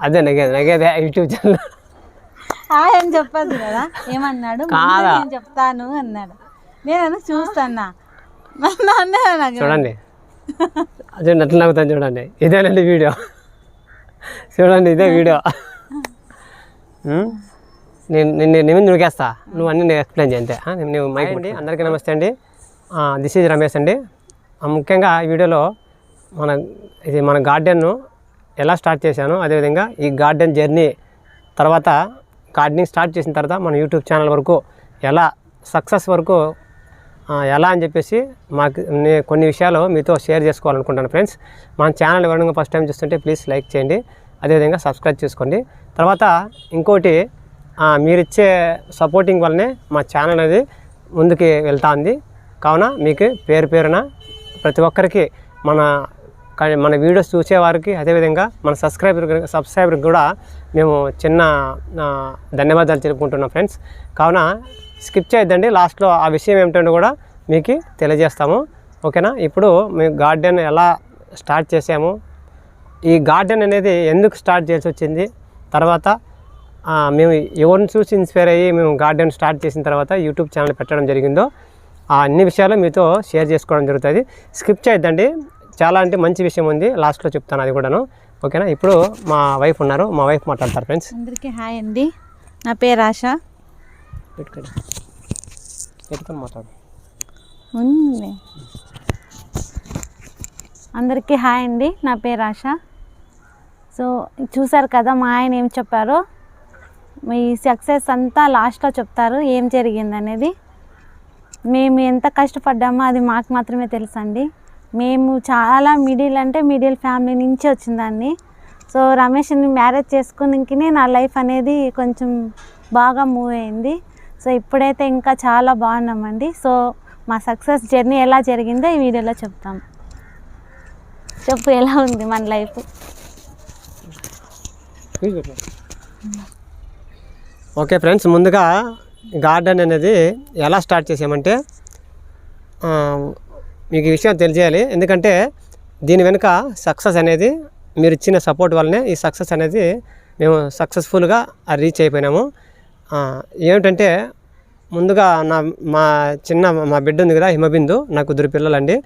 అదే నగేదే YouTube channel hi అని చెప్పదు కదా, ఏమన్నాడు నేను చెప్తాను అన్నాడు. నేను చూస్తానా చూడండి, అదే నట్లు నవ్వుతాను చూడండి. ఇదేనండి వీడియో, చూడండి ఇదే వీడియో. నేను నువ్వేస్తా, నువ్వు అన్నీ నేను ఎక్స్ప్లెయిన్ చేయంతే. నువ్వు మైక్ అండి. అందరికీ నమస్తే అండి. దిస్ ఈజ్ రమేష్ అండి. ముఖ్యంగా ఈ వీడియోలో మన గార్డెన్ను ఎలా స్టార్ట్ చేశాను, అదేవిధంగా ఈ గార్డెన్ జర్నీ తర్వాత గార్డెనింగ్ స్టార్ట్ చేసిన తర్వాత మన యూట్యూబ్ ఛానల్ వరకు ఎలా సక్సెస్ వరకు ఎలా అని చెప్పేసి కొన్ని విషయాలు మీతో షేర్ చేసుకోవాలనుకుంటాను ఫ్రెండ్స్. మన ఛానల్ ఎవరైనా ఫస్ట్ టైం చూస్తుంటే ప్లీజ్ లైక్ చేయండి, అదేవిధంగా సబ్స్క్రైబ్ చేసుకోండి. తర్వాత ఇంకోటి, మీరిచ్చే సపోర్టింగ్ వల్లనే మా ఛానల్ అనేది ముందుకి వెళ్తా ఉంది. కావున మీకు పేరున ప్రతి ఒక్కరికి మన వీడియోస్ చూసేవారికి, అదేవిధంగా మన సబ్స్క్రైబర్కి కూడా మేము చిన్న ధన్యవాదాలు తెలుపుకుంటున్నాం ఫ్రెండ్స్. కావున స్కిప్ చేయొద్దండి, లాస్ట్లో ఆ విషయం ఏమిటంటే కూడా మీకు తెలియజేస్తాము. ఓకేనా? ఇప్పుడు మేము గార్డెన్ ఎలా స్టార్ట్ చేసాము, ఈ గార్డెన్ అనేది ఎందుకు స్టార్ట్ చేసి వచ్చింది, తర్వాత మేము ఎవరిని చూసి ఇన్స్పైర్ అయ్యి మేము గార్డెన్ స్టార్ట్ చేసిన తర్వాత యూట్యూబ్ ఛానల్ పెట్టడం జరిగిందో ఆ అన్ని విషయాలు మీతో షేర్ చేసుకోవడం జరుగుతుంది. స్కిప్ చేయొద్దండి, చాలా అంటే మంచి విషయం ఉంది, లాస్ట్లో చెప్తాను అది కూడాను. ఓకేనా? ఇప్పుడు మా వైఫ్ ఉన్నారు, మా వైఫ్ మాట్లాడతారు ఫ్రెండ్స్. అందరికీ హాయ్ అండి, నా పేరు ఆశ. పెట్టుకొని మాట్లాడు. అందరికీ హాయ్ అండి, నా పేరు ఆశ. సో చూసారు కదా మా ఆయన ఏం చెప్పారో, మీ సక్సెస్ అంతా లాస్ట్లో చెప్తారు ఏం జరిగిందనేది. మేము ఎంత కష్టపడ్డామో అది మాకు మాత్రమే తెలుసండి. మేము చాలా మిడిల్ ఫ్యామిలీ నుంచి వచ్చిందాన్ని. సో రమేష్ని మ్యారేజ్ చేసుకున్నాకనే నా లైఫ్ అనేది కొంచెం బాగా మూవ్ అయింది. సో ఇప్పుడైతే ఇంకా చాలా బాగున్నామండి. సో మా సక్సెస్ జర్నీ ఎలా జరిగిందో ఈ వీడియోలో చెప్తాం. చెప్పు, ఎలా ఉంది మన లైఫ్? ఓకే ఫ్రెండ్స్, ముందుగా గార్డెన్ అనేది ఎలా స్టార్ట్ చేసామంటే మీకు ఈ విషయం తెలియజేయాలి. ఎందుకంటే దీని వెనుక సక్సెస్ అనేది మీరు ఇచ్చిన సపోర్ట్ వల్లనే ఈ సక్సెస్ అనేది మేము సక్సెస్ఫుల్గా రీచ్ అయిపోయినాము. ఏమిటంటే ముందుగా మా బిడ్డ ఉంది కదా, హిమబిందు, నాకు 2 పిల్లలండి.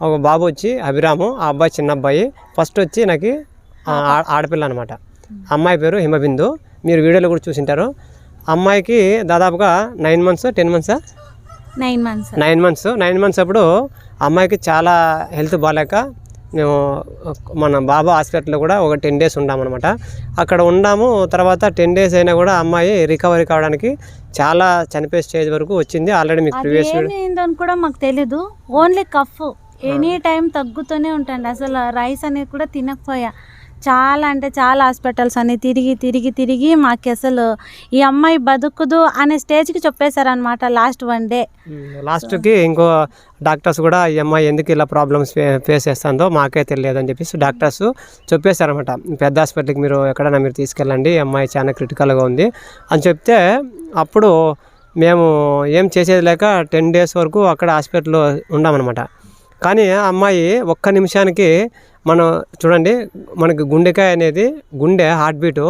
ఒక బాబు వచ్చి అభిరాము, ఆ అబ్బాయి చిన్న అబ్బాయి. ఫస్ట్ వచ్చి నాకు ఆడపిల్ల అనమాట. అమ్మాయి పేరు హిమబిందు, మీరు వీడియోలో కూడా చూసింటారు. అమ్మాయికి దాదాపుగా 9 months 10 months 9 months అప్పుడు అమ్మాయికి చాలా హెల్త్ బాగాలేక మేము మన బాబా హాస్పిటల్లో కూడా ఒక 10 days ఉన్నామన్నమాట. అక్కడ ఉన్నాము. తర్వాత 10 days అయినా కూడా అమ్మాయి రికవరీ కావడానికి చాలా చనిపోయే స్టేజ్ వరకు వచ్చింది. ఆల్రెడీ మీకు ప్రీవియస్ ఏందని కూడా మాకు తెలీదు, ఓన్లీ కఫ్ ఎనీ టైం తగ్గుతూనే ఉంటుంది. అసలు రైస్ అనేది కూడా తినకపోయా. చాలా అంటే చాలా హాస్పిటల్స్ అన్ని తిరిగి మాకు అసలు ఈ అమ్మాయి బతుకుదు అనే స్టేజ్కి చెప్పేశారనమాట. లాస్ట్కి ఇంకో డాక్టర్స్ కూడా ఈ అమ్మాయి ఎందుకు ఇలా ప్రాబ్లమ్స్ ఫేస్ చేస్తుందో మాకే తెలియదు అని చెప్పేసి డాక్టర్స్ చెప్పేశారనమాట. పెద్ద హాస్పిటల్కి మీరు ఎక్కడైనా మీరు తీసుకెళ్ళండి, ఈ అమ్మాయి చాలా క్రిటికల్గా ఉంది అని చెప్తే అప్పుడు మేము ఏం చేసేది లేక 10 days వరకు అక్కడ హాస్పిటల్లో ఉన్నామన్నమాట. కానీ ఆ అమ్మాయి ఒక్క నిమిషానికి మనం చూడండి, మనకి గుండె హార్ట్ బీటు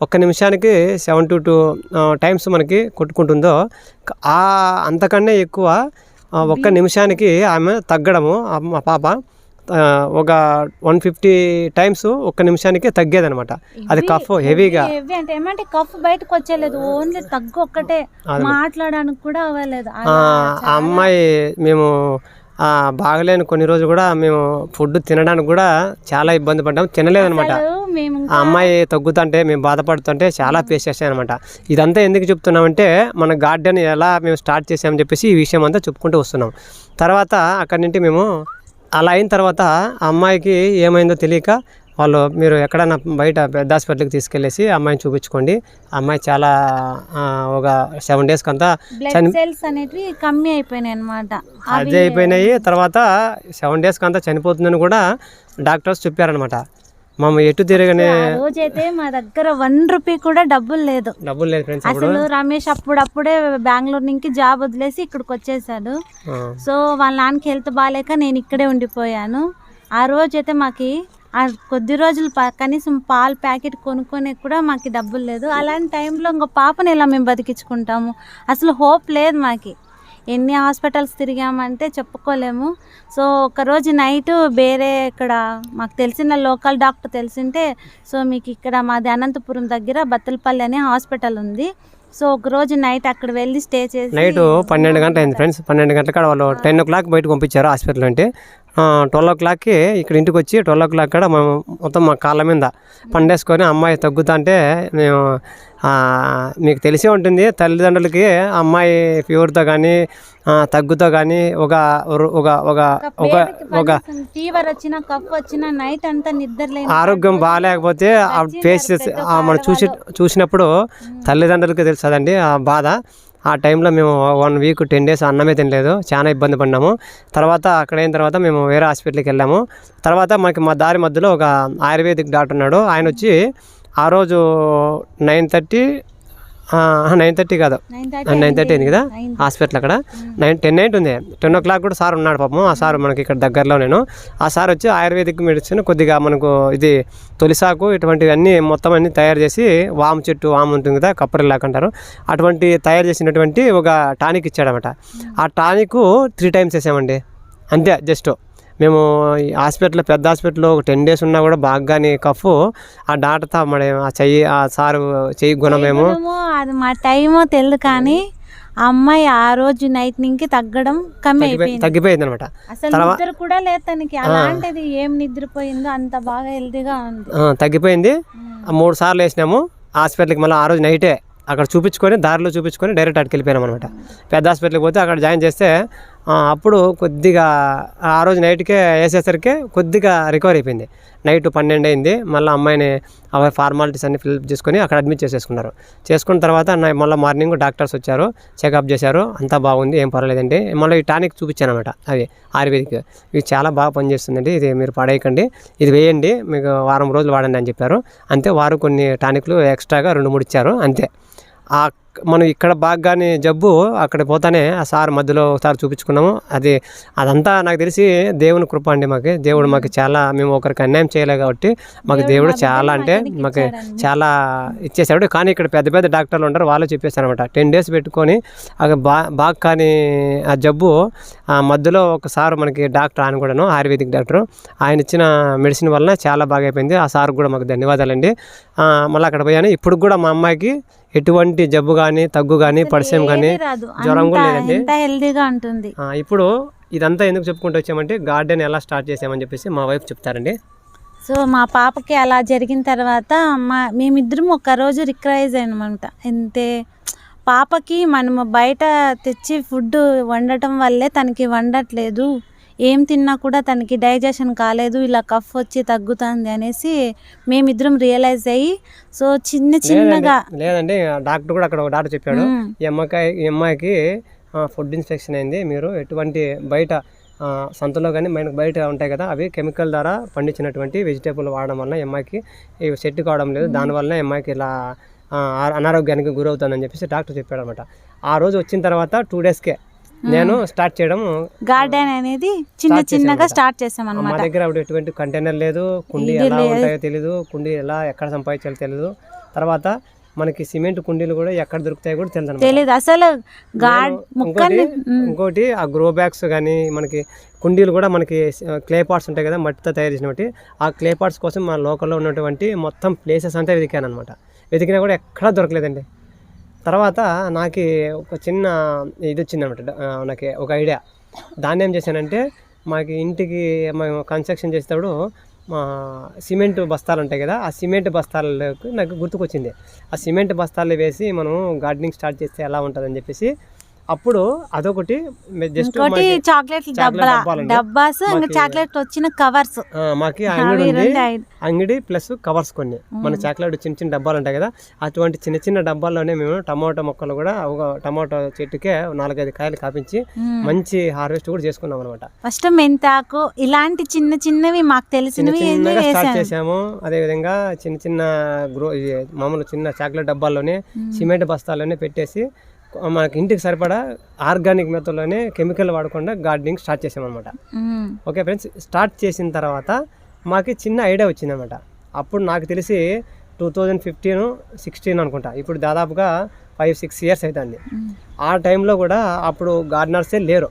ఒక్క నిమిషానికి 72 times మనకి కొట్టుకుంటుందో అంతకన్నా ఎక్కువ ఒక్క నిమిషానికి ఆమె తగ్గడము. మా పాప ఒక 150 times ఒక్క నిమిషానికి తగ్గేదనమాట. అది కఫ్ హెవీగా అంటే ఏమంటే కఫ్ బయటకు వచ్చేలేదు, ఓన్లీ తగ్గు ఒక్కటే, మాట్లాడడానికి కూడా అవ్వలేదు. ఆ అమ్మాయి మేము బాగలేని కొన్ని రోజులు కూడా మేము ఫుడ్ తినడానికి కూడా చాలా ఇబ్బంది పడ్డాము, తినలేదనమాట. ఆ అమ్మాయి తగ్గుతుంటే మేము బాధపడుతుంటే చాలా ఫేస్ చేసామన్నమాట. ఇదంతా ఎందుకు చెప్తున్నామంటే మన గార్డెన్ ఎలా మేము స్టార్ట్ చేసామని చెప్పేసి ఈ విషయం అంతా చెప్పుకుంటూ వస్తున్నాం. తర్వాత అక్కడి నుండి మేము అలా అయిన తర్వాత ఆ అమ్మాయికి ఏమైందో తెలియక మీరు ఎక్కడైనా బయట పెద్ద హాస్పిటల్కి తీసుకెళ్ళేసి అమ్మాయిని చూపించుకోండి. అమ్మాయి చాలా ఒక 7 days కంతా కమ్మి అయిపోయినాయి అనమాట. అదే అయిపోయినాయి. తర్వాత 7 days కంతా చనిపోతుందని కూడా డాక్టర్స్ చెప్పారనమాట. మేము ఎటు తిరగనే రోజైతే మా దగ్గర 1 రూపీ కూడా డబ్బులు లేదు ఫ్రెండ్స్. అసలు రమేష్ అప్పుడప్పుడే బెంగళూరు నుంచి జాబ్ వదిలేసి ఇక్కడికి వచ్చేసాడు. సో వాళ్ళ నాన్నకి హెల్త్ బాగాలేక నేను ఇక్కడే ఉండిపోయాను. ఆ రోజైతే మాకు ఆ కొద్ది రోజులు కనీసం పాలు ప్యాకెట్ కొనుక్కొనే కూడా మాకు డబ్బులు లేదు. అలాంటి టైంలో ఇంకో పాపని ఎలా మేము బతికించుకుంటాము? అసలు హోప్ లేదు మాకు. ఎన్ని హాస్పిటల్స్ తిరిగామంటే చెప్పుకోలేము. సో ఒకరోజు నైటు వేరే ఇక్కడ మాకు తెలిసిన లోకల్ డాక్టర్ తెలిసింటే, సో మీకు ఇక్కడ మాది అనంతపురం దగ్గర బత్తలపల్లి అనే హాస్పిటల్ ఉంది, సో ఒకరోజు నైట్ అక్కడ వెళ్ళి స్టే చేసి నైట్ 12 గంటలు అయింది ఫ్రెండ్స్. 12 గంటల కాడ వాళ్ళు 10 o'clock బయటకు పంపించారు హాస్పిటల్ అంటే. 12 o'clockకి ఇక్కడ ఇంటికి వచ్చి 12 o'clock కాడ మేము మొత్తం మా కాళ్ళ మీద పండేసుకొని అమ్మాయి తగ్గుతా అంటే మేము మీకు తెలిసే ఉంటుంది తల్లిదండ్రులకి అమ్మాయి ఫీవర్తో కానీ తగ్గుతో కానీ ఒక ఒక ఒక ఒక ఒక ఫీవర్ వచ్చినా కఫ్ వచ్చినా నైట్ అంతా నిద్రలేని ఆరోగ్యం బాగాలేకపోతే ఫేస్ మనం చూసినప్పుడు తల్లిదండ్రులకి తెలుస్తుందండి ఆ బాధ. ఆ టైంలో మేము 1 week 10 days అన్నమే తినలేదు, చాలా ఇబ్బంది పడినాము. తర్వాత అక్కడ అయిన తర్వాత మేము వేరే హాస్పిటల్కి వెళ్ళాము. తర్వాత మనకి మా దారి మధ్యలో ఒక ఆయుర్వేదిక్ డాక్టర్ ఉన్నాడు. ఆయన వచ్చి ఆ రోజు 9:30 కాదు 9:30 అయింది కదా హాస్పిటల్. అక్కడ 10 ఉంటుంది. 10 o'clock కూడా సార్ ఉన్నాడు పాపం. ఆ సార్ మనకి ఇక్కడ దగ్గరలో నేను. ఆ సార్ వచ్చి ఆయుర్వేదిక్ మెడిసిన్ కొద్దిగా మనకు ఇది తొలిసాకు ఇటువంటివన్నీ మొత్తం అన్నీ తయారు చేసి వాము చెట్టు ఉంటుంది కదా కప్పరిల్లాకు అంటారు, అటువంటి తయారు చేసినటువంటి ఒక టానిక్ ఇచ్చాడనమాట. ఆ టానిక్ 3 times వేసామండి అంతే. జస్ట్ మేము హాస్పిటల్లో పెద్ద హాస్పిటల్లో ఒక 10 days ఉన్నా కూడా బాగానే కఫ్ ఆ డాక్టర్తో మరి ఆ చెయ్యి ఆ సారు చెయ్యి గుణమేమో అది మా టైమో తెలియదు, కానీ ఆ అమ్మాయి ఆ రోజు నైట్ నుంచి తగ్గడం తగ్గిపోయింది అనమాట. అసలు నిద్ర కూడా లేదు తనకి. అలాంటిది ఏం నిద్రపోయిందో అంత బాగా హెల్తీగా ఉంది. తగ్గిపోయింది. 3 సార్లు వేసినాము హాస్పిటల్కి. మళ్ళీ ఆ రోజు నైటే అక్కడ చూపించుకొని దారిలో చూపించుకొని డైరెక్ట్ అక్కడికి వెళ్ళిపోయినాం అనమాట. పెద్ద హాస్పిటల్కి పోతే అక్కడ జాయిన్ చేస్తే అప్పుడు కొద్దిగా ఆ రోజు నైట్కే వేసేసరికి కొద్దిగా రికవర్ అయిపోయింది. నైట్ 12 అయింది. మళ్ళీ అమ్మాయిని ఫార్మాలిటీస్ అన్ని ఫిల్అప్ చేసుకొని అక్కడ అడ్మిట్ చేసుకున్నారు. చేసుకున్న తర్వాత మళ్ళీ మార్నింగ్ డాక్టర్స్ వచ్చారు, చెకప్ చేశారు, అంతా బాగుంది, ఏం పర్వాలేదండి. మళ్ళీ ఈ టానిక్ చూపించాను అనమాట. అవి ఆయుర్వేదిక్ ఇవి చాలా బాగా పనిచేస్తుందండి, ఇది మీరు పడేయకండి, ఇది వేయండి, మీకు వారం రోజులు వాడండి అని చెప్పారు. అంతే. వారు కొన్ని టానిక్లు ఎక్స్ట్రాగా 2-3 ఇచ్చారు అంతే. మనం ఇక్కడ బాగానే జబ్బు అక్కడ పోతానే ఆ సార్ మధ్యలో ఒకసారి చూపించుకున్నాము. అదంతా నాకు తెలిసి దేవుని కృప అండి. దేవుడు మాకు చాలా, మేము ఒకరికి అన్యాయం చేయలే కాబట్టి మాకు దేవుడు చాలా అంటే మాకు చాలా ఇచ్చేసాడు. కానీ ఇక్కడ పెద్ద పెద్ద డాక్టర్లు ఉంటారు, వాళ్ళు చెప్పేశారు అనమాట 10 days పెట్టుకొని అది బాగా కానీ ఆ జబ్బు మధ్యలో ఒకసారి మనకి డాక్టర్ ఆయన కూడాను ఆయుర్వేదిక్ డాక్టర్ ఆయన ఇచ్చిన మెడిసిన్ వలన చాలా బాగా అయిపోయింది. ఆ సార్ కూడా మాకు ధన్యవాదాలండి. మళ్ళీ అక్కడ పోయాను. ఇప్పుడు కూడా మా అమ్మాయికి ఎటువంటి జబ్బు కానీ తగ్గు కానీ పరిచయం కానీ జ్వరం కూడా లేదండి, హెల్దీగా ఉంటుంది. ఇప్పుడు ఇదంతా ఎందుకు చెప్పుకుంటూ వచ్చామంటే గార్డెన్ ఎలా స్టార్ట్ చేసామని చెప్పేసి మా వైఫ్ చెప్తారండి. సో మా పాపకి అలా జరిగిన తర్వాత మేమిద్దరం ఒక్కరోజు రిక్రైజ్ అయినామంట. అంతే, పాపకి మనము బయట తెచ్చి ఫుడ్ వండటం వల్లే తనకి వండట్లేదు, ఏం తిన్నా కూడా తనకి డైజెషన్ కాలేదు, ఇలా కఫ్ వచ్చి తగ్గుతుంది అనేసి మేమిద్దరం రియలైజ్ అయ్యి, సో చిన్నగా లేదండి డాక్టర్ కూడా అక్కడ ఒక డాక్టర్ చెప్పాడు, ఈ అమ్మాయికి ఫుడ్ ఇన్ఫెక్షన్ అయింది, మీరు ఎటువంటి బయట సంతలో కానీ మనకు బయట ఉంటాయి కదా అవి కెమికల్ ద్వారా పండించినటువంటి వెజిటేబుల్ వాడడం వల్ల అమ్మాయికి ఇవి సెట్ కావడం లేదు, దానివల్ల అమ్మాయికి ఇలా అనారోగ్యానికి గురవుతుందని చెప్పేసి డాక్టర్ చెప్పాడు అనమాట. ఆ రోజు వచ్చిన తర్వాత 2 daysకే నేను స్టార్ట్ చేయడం గార్డెన్ అనేది చిన్నగా స్టార్ట్ చేసాం అన్నమాట. మా దగ్గర అప్పుడు ఎటువంటి కంటైనర్ లేదు, కుండీ ఎలా ఉంటాయో తెలీదు, కుండీ ఎలా ఎక్కడ సంపాదించాలో తెలీదు. తర్వాత మనకి సిమెంట్ కుండీలు కూడా ఎక్కడ దొరుకుతాయో కూడా తెలియదు అసలు. ఇంకోటి ఆ గ్రో బ్యాగ్స్ కానీ మనకి కుండీలు కూడా మనకి క్లే పాట్స్ ఉంటాయి కదా మట్టితో తయారు చేసినవి, ఆ క్లే పాట్స్ కోసం మా లోకల్లో ఉన్నటువంటి మొత్తం ప్లేసెస్ అంతా వెతికాను అనమాట. వెతికినా కూడా ఎక్కడా దొరకలేదండి. తర్వాత నాకు ఒక చిన్న ఇది వచ్చిందనమాట, నాకు ఒక ఐడియా. దాన్ని ఏం చేశానంటే మాకు ఇంటికి మేము కన్స్ట్రక్షన్ చేసేటప్పుడు సిమెంట్ బస్తాలు ఉంటాయి కదా, ఆ సిమెంట్ బస్తాలకు నాకు గుర్తుకొచ్చింది. ఆ సిమెంట్ బస్తాలు వేసి మనం గార్డెనింగ్ స్టార్ట్ చేస్తే ఎలా ఉంటుందని చెప్పేసి అప్పుడు అదొకటి. జస్ట్ చాక్లెట్ డబ్బాస్ చాక్లెట్ వచ్చిన కవర్స్ మాకు అంగడి ప్లస్ కవర్స్ కొన్ని మన చాక్లెట్ చిన్న చిన్న డబ్బాలు ఉంటాయి కదా, అటువంటి చిన్న చిన్న డబ్బాల్లోనే మేము టమాటో మొక్కలు కూడా ఒక టమాటో చెట్టుకే 4-5 కాయలు కాపించి మంచి హార్వెస్ట్ కూడా చేసుకున్నాం అనమాట. ఫస్ట్ మెంతాకు ఇలాంటి చిన్న చిన్నవి మాకు తెలిసినవి స్టార్ట్ చేసాము. అదే విధంగా చిన్న చిన్న మామూలు చిన్న చాక్లెట్ డబ్బాల్లోనే సిమెంట్ బస్తాల్లోనే పెట్టేసి మనకి ఇంటికి సరిపడా ఆర్గానిక్ మెథడ్లోనే కెమికల్ వాడకుండా గార్డెనింగ్ స్టార్ట్ చేసామన్నమాట. ఓకే ఫ్రెండ్స్, స్టార్ట్ చేసిన తర్వాత మాకు చిన్న ఐడియా వచ్చిందనమాట. అప్పుడు నాకు తెలిసి 2015-16 అనుకుంటా. ఇప్పుడు దాదాపుగా 5-6 ఇయర్స్ అవుతుంది. ఆ టైంలో కూడా అప్పుడు గార్డెనర్సే లేరు.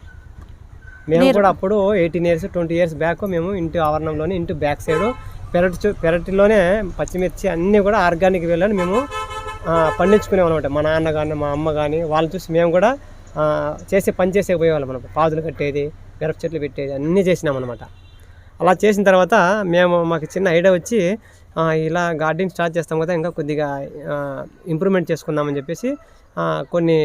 మేము కూడా అప్పుడు 18 ఇయర్స్ 20 ఇయర్స్ బ్యాక్ మేము ఇంటి ఆవరణంలోనే ఇంటి బ్యాక్ సైడ్ పెరటిలోనే పచ్చిమిర్చి అన్నీ కూడా ఆర్గానిక్ వేలని మేము పండించుకునేవాళ్ళం అనమాట. మా నాన్న కానీ మా అమ్మ కానీ వాళ్ళు చూసి మేము కూడా పని చేసే పోయేవాళ్ళం అనమాట. పాదులు కట్టేది, మిరప చెట్లు పెట్టేది అన్నీ చేసినాం అనమాట. అలా చేసిన తర్వాత మాకు చిన్న ఐడియా వచ్చి ఇలా గార్డెనింగ్ స్టార్ట్ చేస్తాం కదా, ఇంకా కొద్దిగా ఇంప్రూవ్మెంట్ చేసుకుందామని చెప్పేసి కొన్ని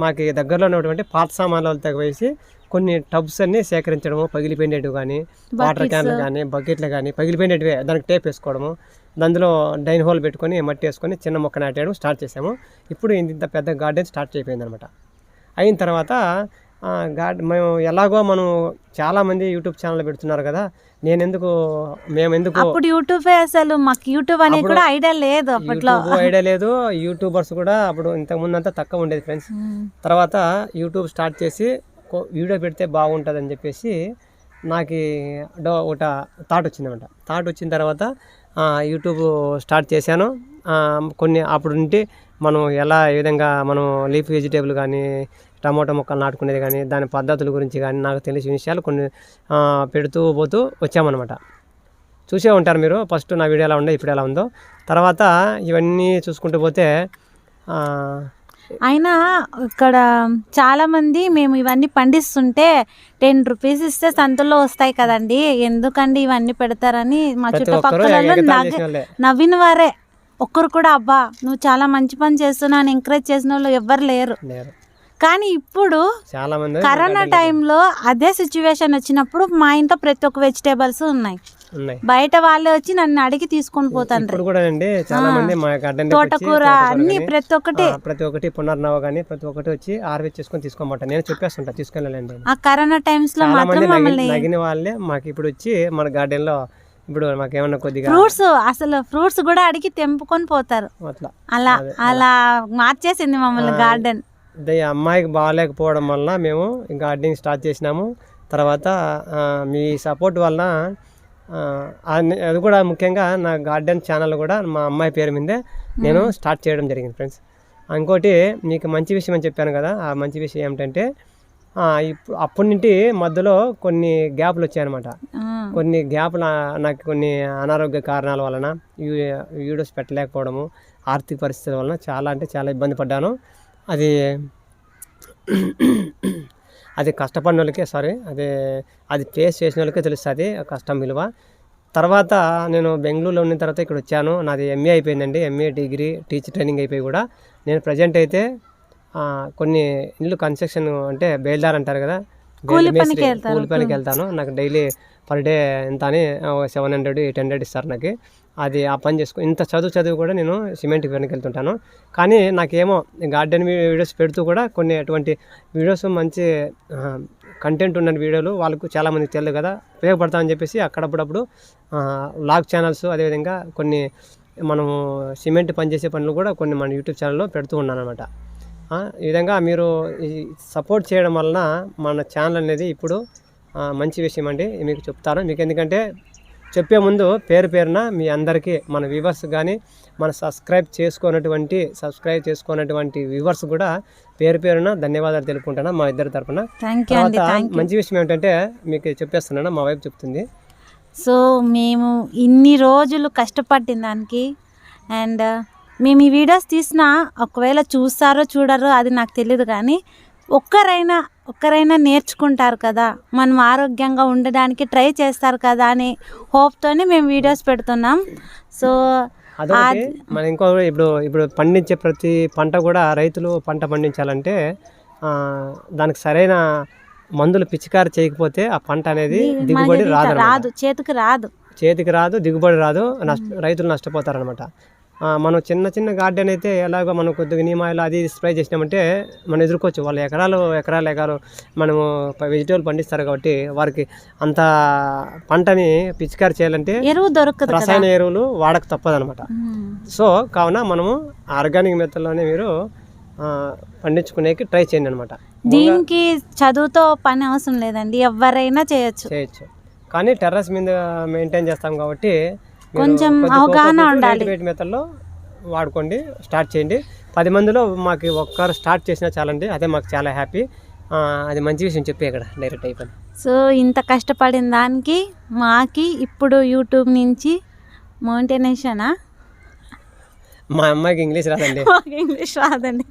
మాకు దగ్గరలో ఉన్నటువంటి పాత సామాన్లు వేసి కొన్ని టబ్స్ అన్ని సేకరించడము, పగిలిపోయినవి కానీ వాటర్ క్యాన్లు కానీ బకెట్లు కానీ పగిలిపోయినవి దానికి టేప్ వేసుకోవడము, అందులో డైన్ హోల్ పెట్టుకొని మట్టి వేసుకొని చిన్న మొక్క నాటేయడం స్టార్ట్ చేసాము. ఇప్పుడు ఇంత పెద్ద గార్డెన్ స్టార్ట్ అయిపోయింది అనమాట. అయిన తర్వాత మేము ఎలాగో మనం చాలామంది యూట్యూబ్ ఛానల్ పెడుతున్నారు కదా, మేమెందుకు అప్పుడు యూట్యూబ్ అసలు మాకు యూట్యూబ్ అనేది కూడా ఐడియా లేదు, అప్పట్లో ఐడియా లేదు. యూట్యూబర్స్ కూడా అప్పుడు ఇంతకుముందు అంతా తక్కువ ఉండేది ఫ్రెండ్స్. తర్వాత యూట్యూబ్ స్టార్ట్ చేసి వీడియో పెడితే బాగుంటుంది అని చెప్పేసి నాకు ఒక థాట్ వచ్చిందన్నమాట. థాట్ వచ్చిన తర్వాత యూట్యూబ్ స్టార్ట్ చేశాను. కొన్ని అప్పుడు నుండి మనం ఏ విధంగా మనం లీఫ్ వెజిటేబుల్ కానీ టమాటో మొక్కలు నాటుకునేది కానీ దాని పద్ధతుల గురించి కానీ నాకు తెలిసిన విషయాలు కొన్ని పెడుతూ పోతూ వచ్చామన్నమాట. చూసే ఉంటారు మీరు. ఫస్ట్ నా వీడియో ఎలా ఉందో ఇప్పుడు ఎలా ఉందో. తర్వాత ఇవన్నీ చూసుకుంటూ పోతే అయినా ఇక్కడ చాలామంది మేము ఇవన్నీ పండిస్తుంటే 10 రూపీస్ ఇస్తే సంతలో వస్తాయి కదండి, ఎందుకండి ఇవన్నీ పెడతారని మా చుట్టుపక్కల నవ్విన వారే ఒక్కరు కూడా అబ్బా నువ్వు చాలా మంచి పని చేస్తున్నావు అని ఎంకరేజ్ చేసిన వాళ్ళు ఎవ్వరు లేరు. కానీ ఇప్పుడు కరోనా టైంలో అదే సిచ్యువేషన్ వచ్చినప్పుడు మా ఇంట్లో ప్రతి ఒక్క వెజిటేబుల్స్ ఉన్నాయి. బయట వాళ్ళే వచ్చి నన్ను అడిగి తీసుకొని పోతాను. తోటకూర అన్ని ప్రతి ఒక్కటి పునర్నవ కానీ ప్రతి ఒక్కటి వచ్చి హార్వెస్ట్ చేసుకొని తీసుకోమంటారు. నేను చెప్పేస్తుంటా తీసుకెళ్ళండి. ఆ కరోనా టైమ్స్ లో మాత్రం నగిన వాళ్ళే మాకు ఇప్పుడు వచ్చి మన గార్డెన్ లో ఇప్పుడు మాకేమన్నా కొద్దిగా ఫ్రూట్స్ కూడా అడిగి తెంపుకొని పోతారు. అలా మార్చేసింది మమ్మల్ని గార్డెన్. అమ్మాయికి బాగాలేకపోవడం వలన మేము గార్డెనింగ్ స్టార్ట్ చేసినాము. తర్వాత మీ సపోర్ట్ వలన అది కూడా ముఖ్యంగా నా గార్డెన్ ఛానల్ కూడా మా అమ్మాయి పేరు మీదే నేను స్టార్ట్ చేయడం జరిగింది ఫ్రెండ్స్. ఇంకోటి మీకు మంచి విషయం అని చెప్పాను కదా, ఆ మంచి విషయం ఏమిటంటే ఇప్పుడు అప్పటి నుండి మధ్యలో కొన్ని గ్యాప్లు వచ్చాయన్నమాట. కొన్ని గ్యాప్లు నాకు కొన్ని అనారోగ్య కారణాల వలన వీడియోస్ పెట్టలేకపోవడము, ఆర్థిక పరిస్థితుల వలన చాలా ఇబ్బంది పడ్డాను. అది కష్టపడిన వాళ్ళకే అది ఫేస్ చేసిన వాళ్ళకే తెలుస్తుంది కష్టం విలువ. తర్వాత నేను బెంగళూరులో ఉన్న తర్వాత ఇక్కడ వచ్చాను. నాది ఎంఏ అయిపోయిందండి. ఎంఏ డిగ్రీ టీచర్ ట్రైనింగ్ అయిపోయి కూడా నేను ప్రజెంట్ అయితే కొన్ని ఇల్లు కన్స్ట్రక్షన్ అంటే బేల్దార్ అంటారు కదా, కూలి పనికి వెళ్తాను. నాకు డైలీ పర్ డే ఎంత అని 700-800 ఇస్తారు నాకు. అది ఆ పని చేసుకో ఇంత చదువు కూడా నేను సిమెంట్ పనికి వెళ్తుంటాను. కానీ నాకేమో గార్డెన్ వీడియోస్ పెడుతూ కూడా కొన్ని అటువంటి వీడియోస్ మంచి కంటెంట్ ఉన్న వీడియోలు వాళ్ళకు చాలామందికి తెలియదు కదా, ఉపయోగపడతామని చెప్పేసి అక్కడప్పుడప్పుడు వ్లాగ్ ఛానల్స్ అదేవిధంగా కొన్ని మనము సిమెంట్ పనిచేసే పనులు కూడా కొన్ని మన యూట్యూబ్ ఛానల్లో పెడుతూ ఉన్నాను అనమాట. ఈ విధంగా మీరు సపోర్ట్ చేయడం వలన మన ఛానల్ అనేది ఇప్పుడు మంచి విషయం అండి. మీకు చెప్తాను. మీకు ఎందుకంటే చెప్పే ముందు పేరున మీ అందరికీ మన వ్యూవర్స్ కానీ మన సబ్స్క్రైబ్ చేసుకున్నటువంటి వ్యూవర్స్ కూడా పేరున ధన్యవాదాలు తెలుపుకుంటాను మా ఇద్దరి తరఫున. మంచి విషయం ఏమిటంటే మీకు చెప్పేస్తున్నాను, మా వైపు చెప్తుంది. సో మేము ఇన్ని రోజులు కష్టపడిన దానికి అండ్ మేము ఈ వీడియోస్ తీసినా ఒకవేళ చూస్తారో చూడరో అది నాకు తెలియదు, కానీ ఒక్కరైనా నేర్చుకుంటారు కదా, మనం ఆరోగ్యంగా ఉండడానికి ట్రై చేస్తారు కదా అని హోప్తోనే మేము వీడియోస్ పెడుతున్నాం. సో మన ఇంకో ఇప్పుడు పండించే ప్రతి పంట కూడా రైతులు పంట పండించాలంటే దానికి సరైన మందులు పిచికారి చేయకపోతే ఆ పంట అనేది దిగుబడి రాదు, చేతికి రాదు, దిగుబడి రాదు, రైతులు నష్టపోతారనమాట. మనం చిన్న గార్డెన్ అయితే ఎలాగో మనం కొద్దిగా నీమాయిలు అది స్ప్రే చేసినామంటే మనం ఎదుర్కోవచ్చు. వాళ్ళు ఎకరాలు మనము వెజిటేబుల్ పండిస్తారు కాబట్టి వారికి అంత పంటని పిచికారి చేయాలంటే ఎరువు దొరకదు, రసాయన ఎరువులు వాడక తప్పదనమాట. సో కావున మనము ఆర్గానిక్ మెథడ్లోనే మీరు పండించుకునేకి ట్రై చేయండి అనమాట. దీనికి చదువుతో పని అవసరం లేదండి, ఎవరైనా చేయొచ్చు. కానీ టెర్రస్ మీద మెయింటైన్ చేస్తాం కాబట్టి మీరు కొంచెం కొద్ది అవగాహన కోకోపీట్, ఉండాలి. నైట్రికేట్ మెథడ్లో వాడుకోండి, స్టార్ట్ చేయండి. 10 మందిలో మాకు ఒక్కరు స్టార్ట్ చేసినా చాలండి, అదే మాకు చాలా హ్యాపీ. అది మంచి విషయం చెప్పి ఇక్కడ డైరెక్ట్ అయిపోయింది. సో ఇంత కష్టపడిన దానికి మాకి ఇప్పుడు యూట్యూబ్ నుంచి మోటివేషనా? మా అమ్మాయికి ఇంగ్లీష్ రాదండి, మాకు ఇంగ్లీష్ రాదండి.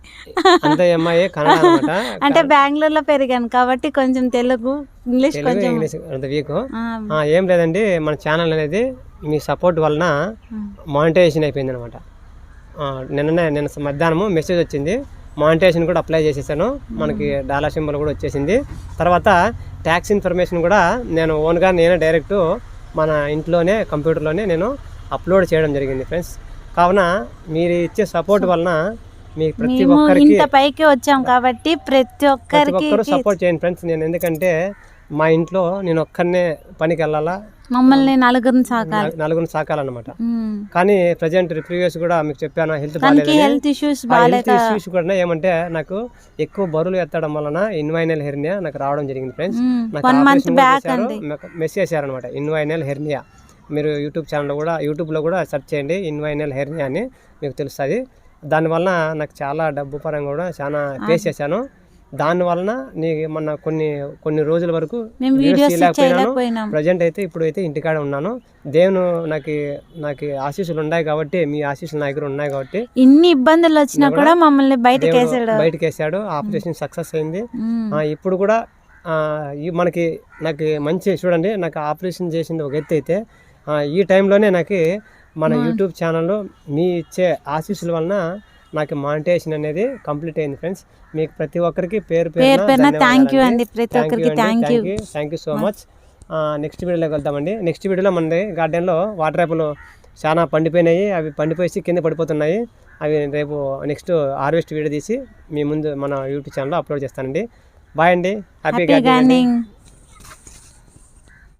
అంతే. అమ్మాయి కన్నడ అనమాట, అంటే బెంగళూరులో పెరిగాను కాబట్టి కొంచెం తెలుగు ఇంగ్లీష్ తెలుగు కొంచెం ఇంగ్లీష్ అంత వీక్. ఆ, ఏం లేదండి, మన ఛానల్ అనేది మీ సపోర్ట్ వలన మానిటైజేషన్ అయిపోయింది అనమాట. నిన్న మధ్యాహ్నము మెసేజ్ వచ్చింది, మానిటైజేషన్ కూడా అప్లై చేసేసాను, మనకి డాలర్ సింబల్ కూడా వచ్చేసింది. తర్వాత ట్యాక్స్ ఇన్ఫర్మేషన్ కూడా నేను ఓన్గా నేనే డైరెక్ట్ మన ఇంట్లోనే కంప్యూటర్లోనే నేను అప్లోడ్ చేయడం జరిగింది ఫ్రెండ్స్. కావున మీరు ఇచ్చే సపోర్ట్ వలన మీకు ప్రతి మేము ఒక్కరికి ఇంత పైకి వచ్చాం కాబట్టి ప్రతి ఒక్కరికి ఒక్కరు సపోర్ట్ చేయండి ఫ్రెండ్స్. నేను ఎందుకంటే మా ఇంట్లో నేను ఒక్కరినే పనికి వెళ్ళాలా, మమ్మల్ని నలుగురిని సాకాలి. నలుగురిని సాకాలన్నమాట. కానీ ప్రజెంట్ ప్రీవియస్ కూడా మీకు చెప్పాను, హెల్త్ దానికి బాగాలేదు. హెల్త్ ఇష్యూస్ హెల్త్ బాగాలేక ఇష్యూస్ కూడా ఏమంటే నాకు ఎక్కువ బరువులు ఎత్తడం వలన ఇన్వైనల్ హెర్నియా నాకు రావడం జరిగింది ఫ్రెండ్స్. నాకు 1 month ఆపరేషన్ కూడా బ్యాక్ చేశారు, అండి. మెసేజ్ చేశారనమాట, ఇన్వైనల్ హెర్నియా. మీరు యూట్యూబ్లో కూడా సెర్చ్ చేయండి ఇన్వైనల్ హెర్నియా అని, మీకు తెలుస్తుంది. దానివల్ల నాకు చాలా డబ్బు పరంగా కూడా చాలా ఫేస్ చేశాను. దానివలన మొన్న కొన్ని రోజుల వరకు మేము వీడియోస్ చేయలేకపోయినాం. ప్రజెంట్ అయితే ఇప్పుడైతే ఇంటికాడ ఉన్నాను. దేవును నాకు ఆశీస్సులు ఉన్నాయి కాబట్టి, మీ ఆశీస్సులు నా దగ్గర ఉన్నాయి కాబట్టి ఇన్ని ఇబ్బందులు వచ్చినా కూడా మమ్మల్ని బయటకు వేసాడు. బయటకు వేసాడు. ఆపరేషన్ సక్సెస్ అయింది. ఇప్పుడు కూడా నాకు మంచి చూడండి, నాకు ఆపరేషన్ చేసింది ఒక ఎత్తు అయితే, ఈ టైంలోనే నాకు మన యూట్యూబ్ ఛానల్లో మీ ఇచ్చే ఆశీస్సుల వలన నాకు మానిటైజేషన్ అనేది కంప్లీట్ అయింది ఫ్రెండ్స్. మీకు ప్రతి ఒక్కరికి పేరు థ్యాంక్ యూ అండి, ప్రతి ఒక్కరికి thank you so much. Next వీడియోలోకి వెళ్తామండి. నెక్స్ట్ వీడియోలో మనది గార్డెన్లో వాటర్ యాపిల్ చాలా పండిపోయినాయి, అవి పండిపోయి కింద పడిపోతున్నాయి. అవి రేపు నెక్స్ట్ హార్వెస్ట్ వీడియో తీసి మీ ముందు మన యూట్యూబ్ ఛానల్లో అప్లోడ్ చేస్తానండి. బాయ్ అండి, హ్యాపీ గార్డెనింగ్.